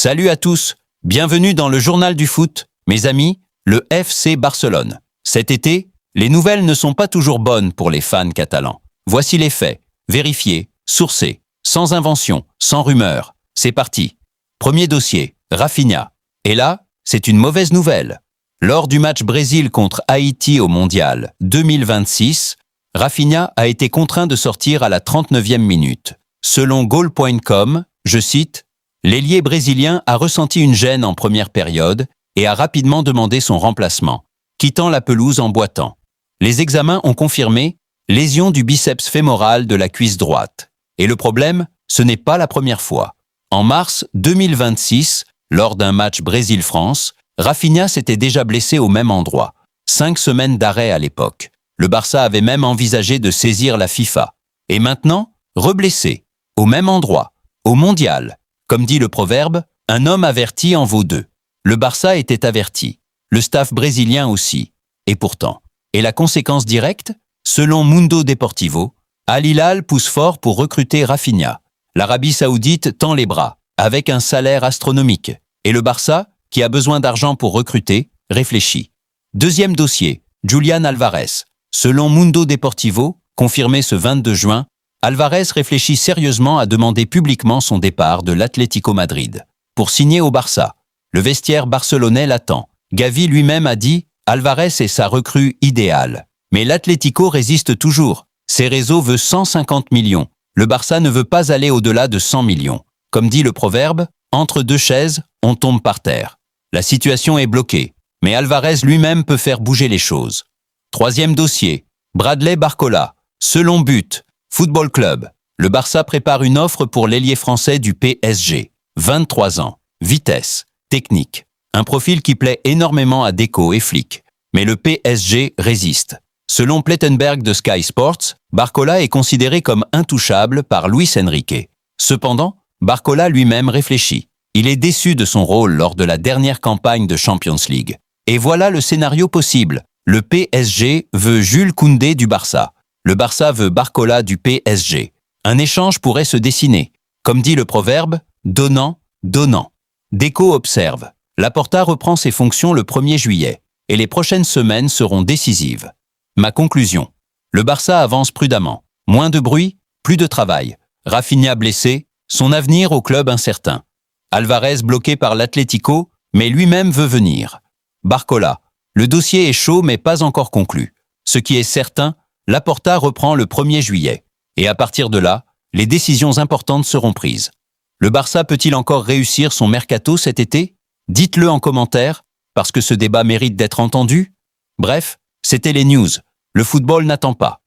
Salut à tous, bienvenue dans le journal du foot. Mes amis, le FC Barcelone. Cet été, les nouvelles ne sont pas toujours bonnes pour les fans catalans. Voici les faits, vérifiés, sourcés, sans invention, sans rumeur. C'est parti. Premier dossier, Rafinha. Et là, c'est une mauvaise nouvelle. Lors du match Brésil contre Haïti au Mondial 2026, Rafinha a été contraint de sortir à la 39e minute. Selon Goal.com, je cite, « L'ailier brésilien a ressenti une gêne en première période et a rapidement demandé son remplacement, quittant la pelouse en boitant. Les examens ont confirmé lésion du biceps fémoral de la cuisse droite. Et le problème, ce n'est pas la première fois. En mars 2026, lors d'un match Brésil-France, Rafinha s'était déjà blessé au même endroit. 5 semaines d'arrêt à l'époque. Le Barça avait même envisagé de saisir la FIFA. Et maintenant, reblessé, au même endroit, au Mondial. Comme dit le proverbe, un homme averti en vaut deux. Le Barça était averti, le staff brésilien aussi. Et pourtant, et la conséquence directe, selon Mundo Deportivo, Al Hilal pousse fort pour recruter Rafinha. L'Arabie Saoudite tend les bras, avec un salaire astronomique. Et le Barça, qui a besoin d'argent pour recruter, réfléchit. Deuxième dossier, Julián Álvarez. Selon Mundo Deportivo, confirmé ce 22 juin, Álvarez réfléchit sérieusement à demander publiquement son départ de l'Atlético Madrid. Pour signer au Barça, le vestiaire barcelonais l'attend. Gavi lui-même a dit « Álvarez est sa recrue idéale ». Mais l'Atlético résiste toujours. Cerezo veut 150 millions. Le Barça ne veut pas aller au-delà de 100 millions. Comme dit le proverbe, entre deux chaises, on tombe par terre. La situation est bloquée, mais Álvarez lui-même peut faire bouger les choses. Troisième dossier, Bradley Barcola. Selon But, Football Club, le Barça prépare une offre pour l'ailier français du PSG. 23 ans, vitesse, technique, un profil qui plaît énormément à Deco et Flick. Mais le PSG résiste. Selon Plettenberg de Sky Sports, Barcola est considéré comme intouchable par Luis Enrique. Cependant, Barcola lui-même réfléchit. Il est déçu de son rôle lors de la dernière campagne de Champions League. Et voilà le scénario possible. Le PSG veut Jules Koundé du Barça. Le Barça veut Barcola du PSG. Un échange pourrait se dessiner. Comme dit le proverbe, donnant, donnant. Deco observe. Laporta reprend ses fonctions le 1er juillet et les prochaines semaines seront décisives. Ma conclusion. Le Barça avance prudemment. Moins de bruit, plus de travail. Rafinha blessé, son avenir au club incertain. Álvarez bloqué par l'Atlético, mais lui-même veut venir. Barcola. Le dossier est chaud mais pas encore conclu. Ce qui est certain, Laporta reprend le 1er juillet. Et à partir de là, les décisions importantes seront prises. Le Barça peut-il encore réussir son mercato cet été? Dites-le en commentaire, parce que ce débat mérite d'être entendu. Bref, c'était les news. Le football n'attend pas.